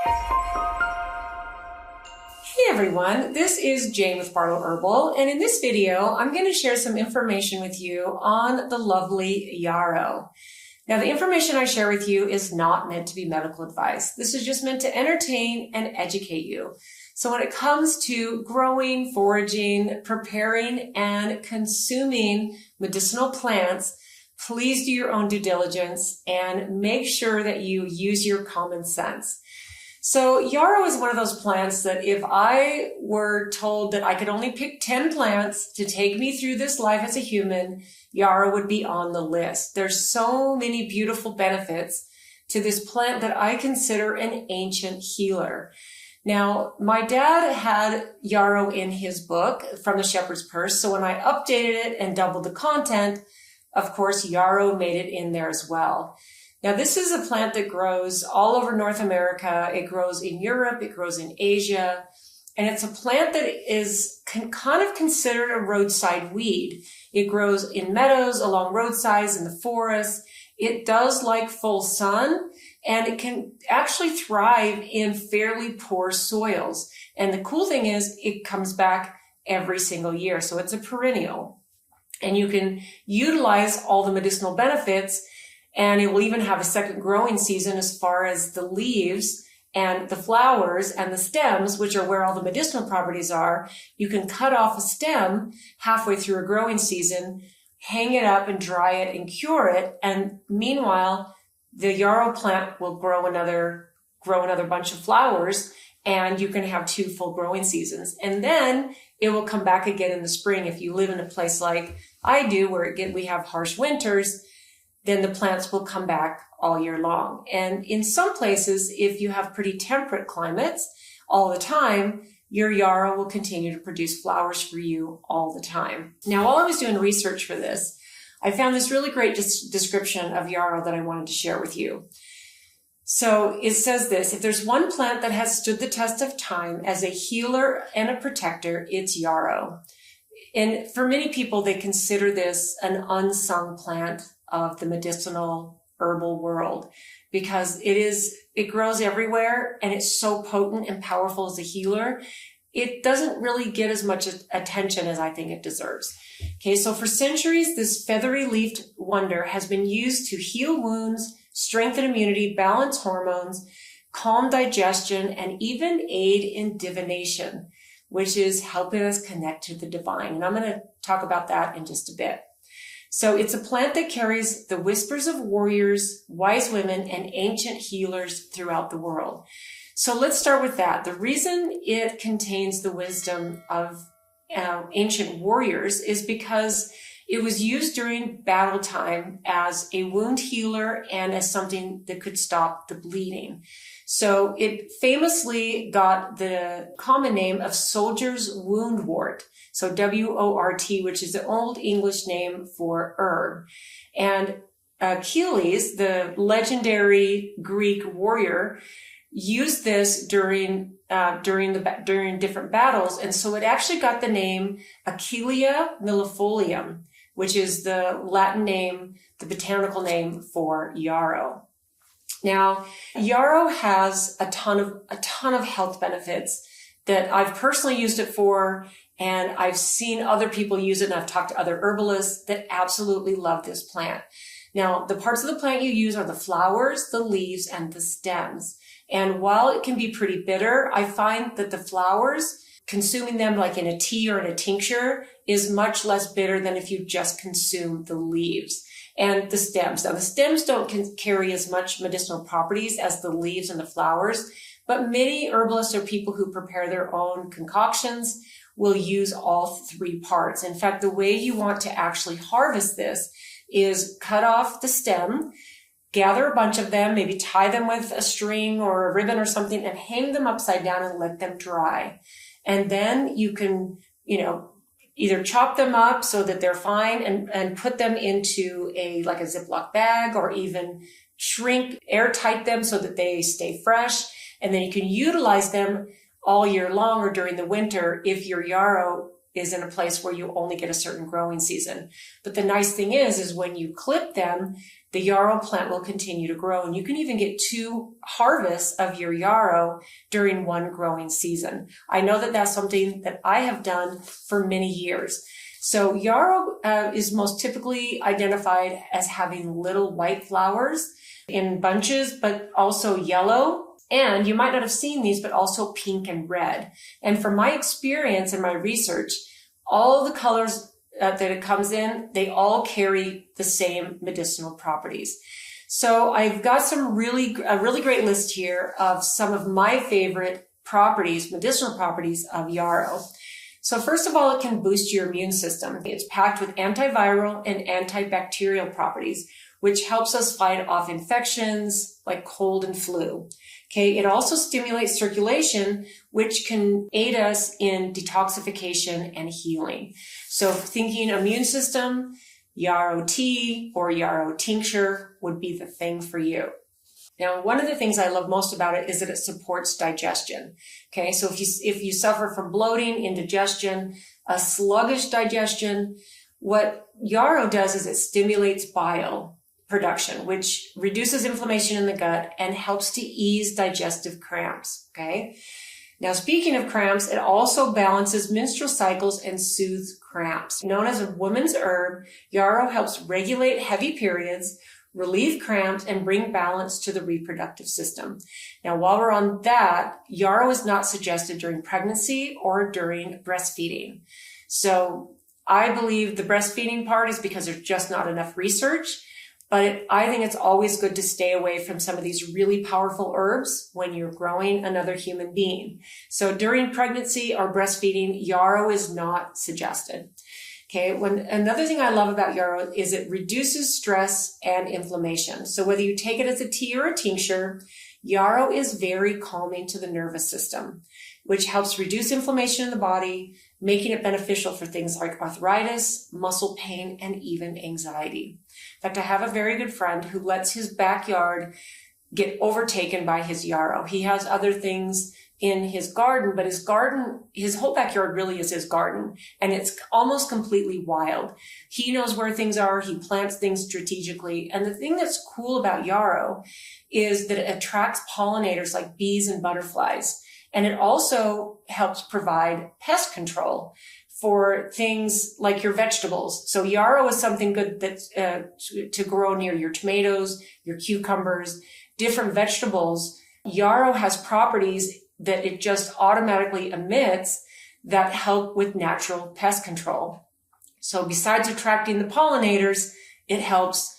Hey everyone, this is Jane with Herbal, and in this video, I'm going to share some information with you on the lovely Yarrow. Now, the information I share with you is not meant to be medical advice. This is just meant to entertain and educate you. So when it comes to growing, foraging, preparing, and consuming medicinal plants, please do your own due diligence and make sure that you use your common sense. So yarrow is one of those plants that if I were told that I could only pick 10 plants to take me through this life as a human, yarrow would be on the list. There's so many beautiful benefits to this plant that I consider an ancient healer. Now, my dad had yarrow in his book from the Shepherd's Purse, so when I updated it and doubled the content, of course, yarrow made it in there as well. Now, this is a plant that grows all over North America. It grows in Europe, it grows in Asia, and it's a plant that is kind of considered a roadside weed. It grows in meadows, along roadsides, in the forest. It does like full sun, and it can actually thrive in fairly poor soils. And the cool thing is it comes back every single year, so it's a perennial. And you can utilize all the medicinal benefits, and it will even have a second growing season as far as the leaves and the flowers and the stems, which are where all the medicinal properties are. You can cut off a stem halfway through a growing season, hang it up and dry it and cure it. And meanwhile, the yarrow plant will grow another bunch of flowers, and you can have 2 full growing seasons. And then it will come back again in the spring. If you live in a place like I do, where we have harsh winters, then the plants will come back all year long. And in some places, if you have pretty temperate climates all the time, your yarrow will continue to produce flowers for you all the time. Now, while I was doing research for this, I found this really great description of yarrow that I wanted to share with you. So it says this: if there's one plant that has stood the test of time as a healer and a protector, it's yarrow. And for many people, they consider this an unsung plant of the medicinal herbal world, because it grows everywhere and it's so potent and powerful as a healer. It doesn't really get as much attention as I think it deserves. Okay, so for centuries, this feathery leafed wonder has been used to heal wounds, strengthen immunity, balance hormones, calm digestion, and even aid in divination, which is helping us connect to the divine. And I'm going to talk about that in just a bit. So it's a plant that carries the whispers of warriors, wise women, and ancient healers throughout the world. So let's start with that. The reason it contains the wisdom of ancient warriors is because it was used during battle time as a wound healer and as something that could stop the bleeding. So it famously got the common name of soldier's woundwort. So W-O-R-T, which is the Old English name for herb. And Achilles, the legendary Greek warrior, used this during different battles. And so it actually got the name Achillea millefolium, which is the Latin name, the botanical name for yarrow. Now, yarrow has a ton of health benefits that I've personally used it for, and I've seen other people use it, and I've talked to other herbalists that absolutely love this plant. Now, the parts of the plant you use are the flowers, the leaves, and the stems. And while it can be pretty bitter, I find that the flowers, consuming them like in a tea or in a tincture, is much less bitter than if you just consume the leaves. And the stems. Now, the stems don't carry as much medicinal properties as the leaves and the flowers, but many herbalists or people who prepare their own concoctions will use all 3 parts. In fact, the way you want to actually harvest this is cut off the stem, gather a bunch of them, maybe tie them with a string or a ribbon or something, and hang them upside down and let them dry. And then you can, either chop them up so that they're fine and put them into a Ziploc bag, or even shrink, airtight them so that they stay fresh. And then you can utilize them all year long or during the winter if your yarrow is in a place where you only get a certain growing season. But the nice thing is when you clip them, the yarrow plant will continue to grow, and you can even get 2 harvests of your yarrow during one growing season. I know that that's something that I have done for many years. So yarrow is most typically identified as having little white flowers in bunches, but also yellow. And you might not have seen these, but also pink and red. And from my experience and my research, all the colors that it comes in, they all carry the same medicinal properties. So I've got a really great list here of some of my favorite properties, medicinal properties of yarrow. So first of all, it can boost your immune system. It's packed with antiviral and antibacterial properties, which helps us fight off infections like cold and flu. Okay, it also stimulates circulation, which can aid us in detoxification and healing. So thinking immune system, yarrow tea or yarrow tincture would be the thing for you. Now, one of the things I love most about it is that it supports digestion. Okay, so if you suffer from bloating, indigestion, a sluggish digestion, what yarrow does is it stimulates bile production, which reduces inflammation in the gut and helps to ease digestive cramps. Okay. Now, speaking of cramps, it also balances menstrual cycles and soothes cramps. Known as a woman's herb, yarrow helps regulate heavy periods, relieve cramps, and bring balance to the reproductive system. Now, while we're on that, yarrow is not suggested during pregnancy or during breastfeeding. So I believe the breastfeeding part is because there's just not enough research. But I think it's always good to stay away from some of these really powerful herbs when you're growing another human being. So during pregnancy or breastfeeding, yarrow is not suggested. Okay, another thing I love about yarrow is it reduces stress and inflammation. So whether you take it as a tea or a tincture, yarrow is very calming to the nervous system, which helps reduce inflammation in the body, making it beneficial for things like arthritis, muscle pain, and even anxiety. In fact, I have a very good friend who lets his backyard get overtaken by his yarrow. He has other things in his garden, but his whole backyard really is his garden, and it's almost completely wild. He knows where things are. He plants things strategically. And the thing that's cool about yarrow is that it attracts pollinators like bees and butterflies. And it also helps provide pest control for things like your vegetables. So yarrow is something good that's to grow near your tomatoes, your cucumbers, different vegetables. Yarrow has properties that it just automatically emits that help with natural pest control. So besides attracting the pollinators, it helps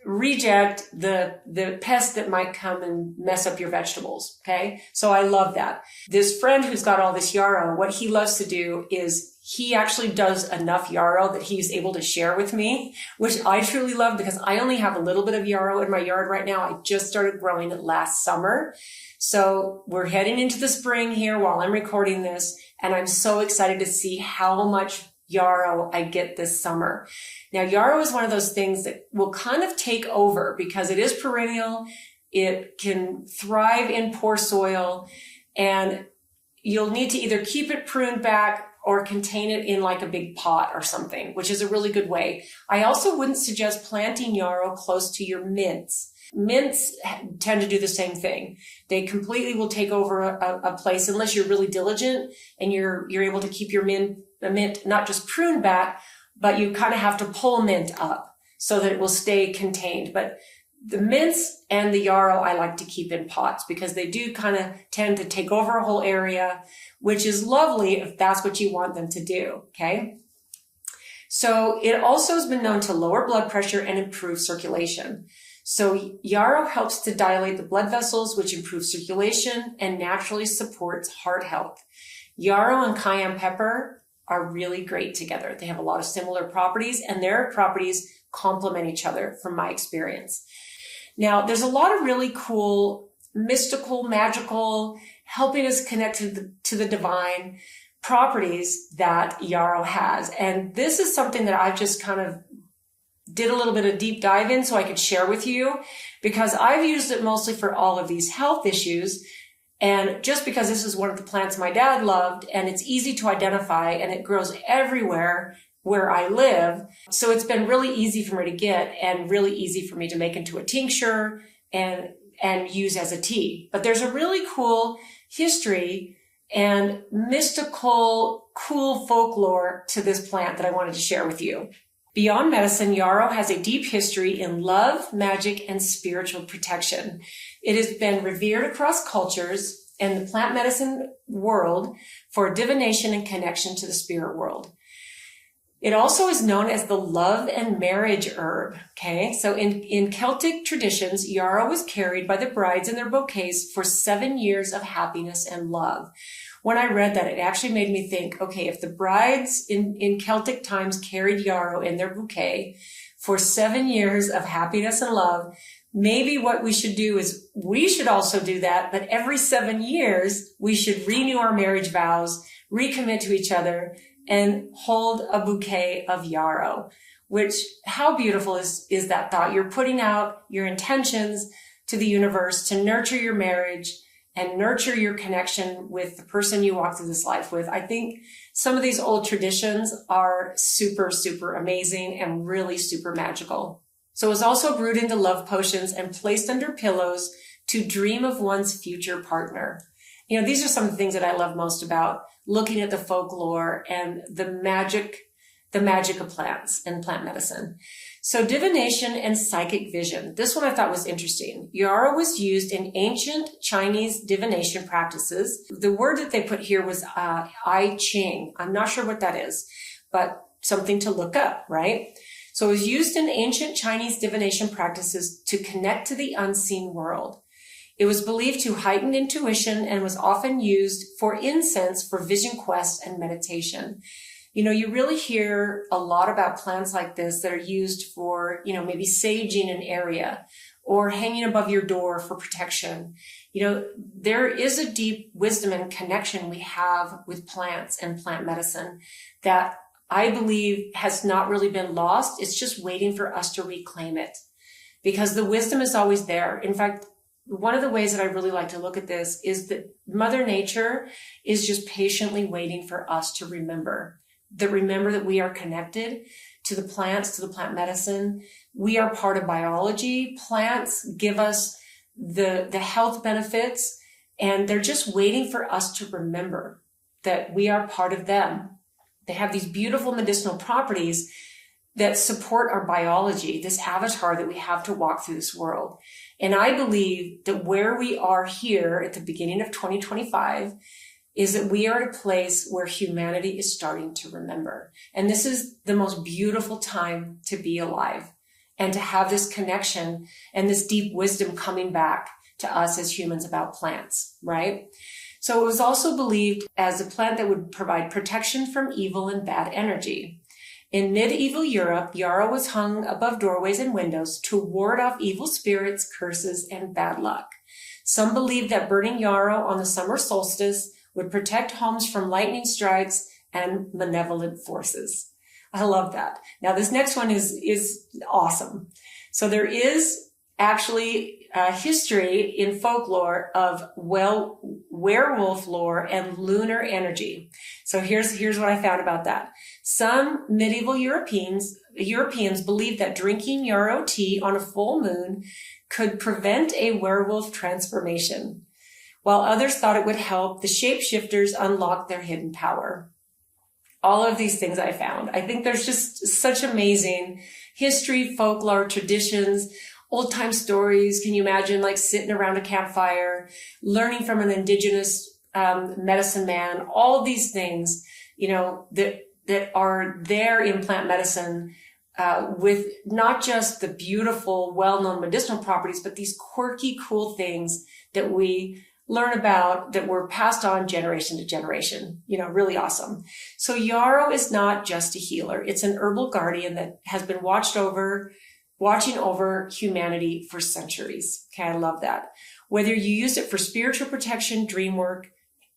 reject the pests that might come and mess up your vegetables. Okay. So I love that. This friend who's got all this yarrow, what he loves to do is he actually does enough yarrow that he's able to share with me, which I truly love because I only have a little bit of yarrow in my yard right now. I just started growing it last summer. So we're heading into the spring here while I'm recording this, and I'm so excited to see how much yarrow I get this summer. Now, yarrow is one of those things that will kind of take over because it is perennial. It can thrive in poor soil, and you'll need to either keep it pruned back or contain it in like a big pot or something, which is a really good way. I also wouldn't suggest planting yarrow close to your mints. Mints tend to do the same thing. They completely will take over a place unless you're really diligent and you're able to keep your mint not just pruned back, but you kind of have to pull mint up so that it will stay contained. But the mints and the yarrow I like to keep in pots because they do kind of tend to take over a whole area, which is lovely if that's what you want them to do, okay? So it also has been known to lower blood pressure and improve circulation. So yarrow helps to dilate the blood vessels, which improves circulation and naturally supports heart health. Yarrow and cayenne pepper are really great together. They have a lot of similar properties, and their properties complement each other from my experience. Now, there's a lot of really cool, mystical, magical, helping us connect to the divine properties that yarrow has. And this is something that I've just kind of did a little bit of deep dive in so I could share with you because I've used it mostly for all of these health issues. And just because this is one of the plants my dad loved, and it's easy to identify, and it grows everywhere where I live, so it's been really easy for me to get and really easy for me to make into a tincture and use as a tea. But there's a really cool history and mystical, cool folklore to this plant that I wanted to share with you. Beyond medicine, yarrow has a deep history in love, magic, and spiritual protection. It has been revered across cultures and the plant medicine world for divination and connection to the spirit world. It also is known as the love and marriage herb. Okay. So in Celtic traditions, yarrow was carried by the brides in their bouquets for 7 years of happiness and love. When I read that, it actually made me think, okay, if the brides in Celtic times carried yarrow in their bouquet for 7 years of happiness and love, maybe what we should do is we should also do that, but every 7 years, we should renew our marriage vows, recommit to each other, and hold a bouquet of yarrow, which, how beautiful is that thought? You're putting out your intentions to the universe to nurture your marriage and nurture your connection with the person you walk through this life with. I think some of these old traditions are super, super amazing and really super magical. So it was also brewed into love potions and placed under pillows to dream of one's future partner. You know, these are some of the things that I love most about looking at the folklore and the magic of plants and plant medicine. So divination and psychic vision. This one I thought was interesting. Yarrow was used in ancient Chinese divination practices. The word that they put here was I Ching. I'm not sure what that is, but something to look up, right? So it was used in ancient Chinese divination practices to connect to the unseen world. It was believed to heighten intuition and was often used for incense for vision quest and meditation. You know, you really hear a lot about plants like this that are used for, you know, maybe saging an area or hanging above your door for protection. You know, there is a deep wisdom and connection we have with plants and plant medicine that I believe has not really been lost. It's just waiting for us to reclaim it because the wisdom is always there. In fact, one of the ways that I really like to look at this is that Mother Nature is just patiently waiting for us to remember that we are connected to the plants, to the plant medicine. We are part of biology. Plants give us the health benefits, and they're just waiting for us to remember that we are part of them. They have these beautiful medicinal properties that support our biology, this avatar that we have to walk through this world. And I believe that where we are here at the beginning of 2025 is that we are at a place where humanity is starting to remember. And this is the most beautiful time to be alive and to have this connection and this deep wisdom coming back to us as humans about plants, right? So it was also believed as a plant that would provide protection from evil and bad energy. In medieval Europe, yarrow was hung above doorways and windows to ward off evil spirits, curses, and bad luck. Some believed that burning yarrow on the summer solstice would protect homes from lightning strikes and malevolent forces. I love that. Now, this next one is awesome. So there is actually history in folklore of werewolf lore and lunar energy. So here's what I found about that. Some medieval Europeans believed that drinking yarrow tea on a full moon could prevent a werewolf transformation, while others thought it would help the shapeshifters unlock their hidden power. All of these things I found. I think there's just such amazing history, folklore, traditions, old-time stories. Can you imagine like sitting around a campfire, learning from an indigenous medicine man, all of these things, you know, that are there in plant medicine with not just the beautiful, well-known medicinal properties, but these quirky, cool things that we learn about that were passed on generation to generation. You know, really awesome. So yarrow is not just a healer. It's an herbal guardian that has been watching over humanity for centuries. Okay, I love that. Whether you use it for spiritual protection, dream work,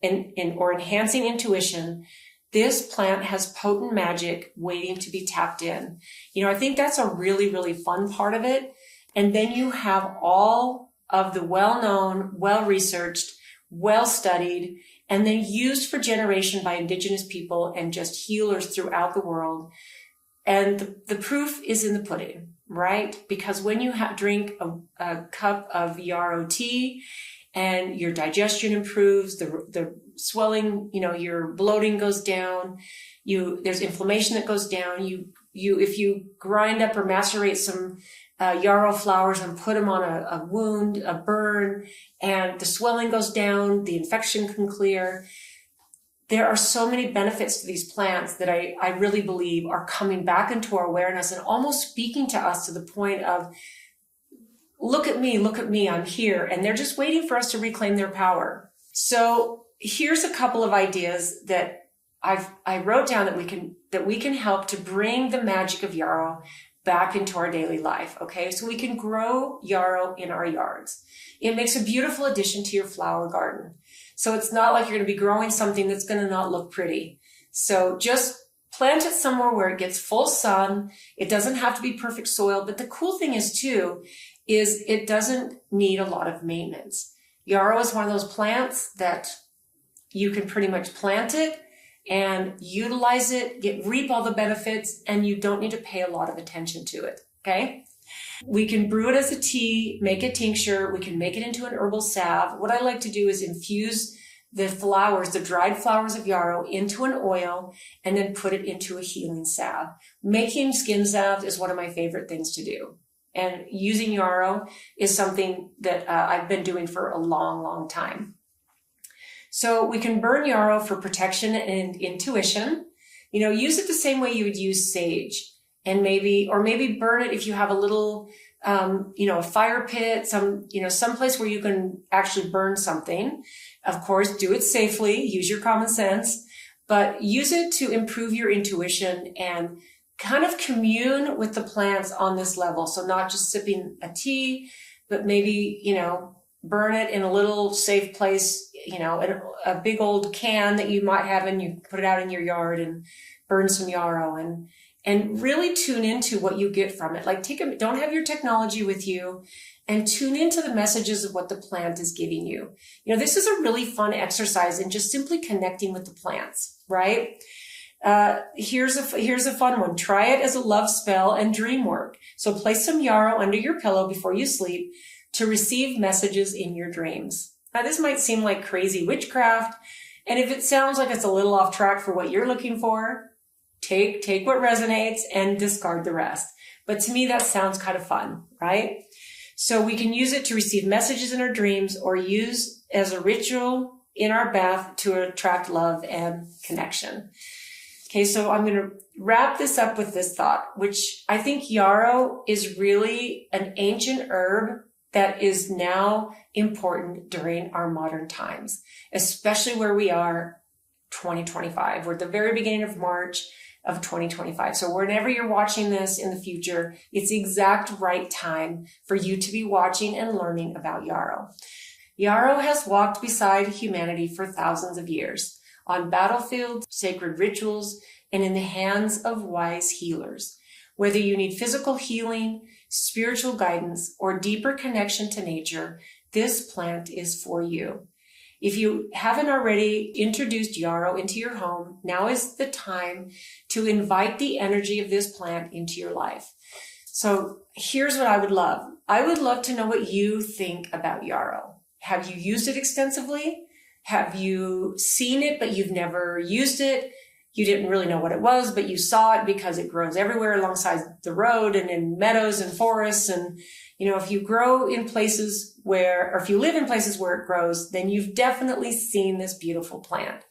or enhancing intuition, this plant has potent magic waiting to be tapped in. You know, I think that's a really, really fun part of it. And then you have all of the well-known, well-researched well studied, and then used for generation by indigenous people and just healers throughout the world. And the proof is in the pudding, right? Because when you drink a cup of yarrow tea and your digestion improves, the swelling, your bloating goes down, there's inflammation that goes down. If you grind up or macerate some yarrow flowers and put them on a wound, a burn, and the swelling goes down, the infection can clear. There are so many benefits to these plants that I really believe are coming back into our awareness and almost speaking to us to the point of, look at me, I'm here. And they're just waiting for us to reclaim their power. So here's a couple of ideas that I wrote down that we can help to bring the magic of yarrow back into our daily life. Okay. So we can grow yarrow in our yards. It makes a beautiful addition to your flower garden. So it's not like you're going to be growing something that's going to not look pretty. So just plant it somewhere where it gets full sun. It doesn't have to be perfect soil. But the cool thing is too, is it doesn't need a lot of maintenance. Yarrow is one of those plants that you can pretty much plant it and utilize it, reap all the benefits, and you don't need to pay a lot of attention to it. Okay. We can brew it as a tea, make a tincture. We can make it into an herbal salve. What I like to do is infuse the flowers, the dried flowers of yarrow, into an oil and then put it into a healing salve. Making skin salves is one of my favorite things to do. And using yarrow is something that I've been doing for a long, long time. So we can burn yarrow for protection and intuition. Use it the same way you would use sage. And maybe burn it if you have a little, a fire pit, some place where you can actually burn something. Of course, do it safely, use your common sense, but use it to improve your intuition and kind of commune with the plants on this level. So not just sipping a tea, but maybe, burn it in a little safe place, in a big old can that you might have and you put it out in your yard and burn some yarrow and really tune into what you get from it. Like don't have your technology with you and tune into the messages of what the plant is giving you. This is a really fun exercise in just simply connecting with the plants, right? Here's a fun one. Try it as a love spell and dream work. So place some yarrow under your pillow before you sleep to receive messages in your dreams. Now, this might seem like crazy witchcraft. And if it sounds like it's a little off track for what you're looking for, take what resonates and discard the rest. But to me, that sounds kind of fun, right? So we can use it to receive messages in our dreams or use as a ritual in our bath to attract love and connection. Okay, so I'm going to wrap this up with this thought, which I think yarrow is really an ancient herb that is now important during our modern times, especially where we are 2025. We're at the very beginning of March of 2025. So whenever you're watching this in the future, it's the exact right time for you to be watching and learning about yarrow. Yarrow has walked beside humanity for thousands of years on battlefields, sacred rituals, and in the hands of wise healers. Whether you need physical healing, spiritual guidance, or deeper connection to nature, this plant is for you. If you haven't already introduced yarrow into your home, now is the time to invite the energy of this plant into your life. So here's what I would love. I would love to know what you think about yarrow. Have you used it extensively? Have you seen it, but you've never used it? You didn't really know what it was, but you saw it because it grows everywhere alongside the road and in meadows and forests. And, if you grow in places or if you live in places where it grows, then you've definitely seen this beautiful plant.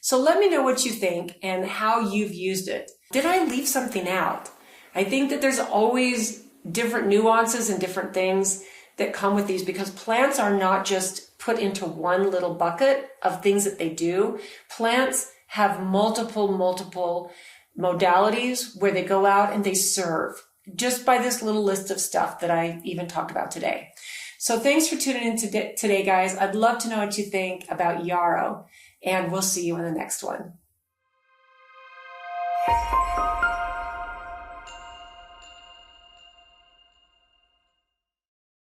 So let me know what you think and how you've used it. Did I leave something out? I think that there's always different nuances and different things that come with these because plants are not just put into one little bucket of things that they do. Plants have multiple modalities where they go out and they serve just by this little list of stuff that I even talked about today. So thanks for tuning in today, guys. I'd love to know what you think about yarrow, and we'll see you in the next one.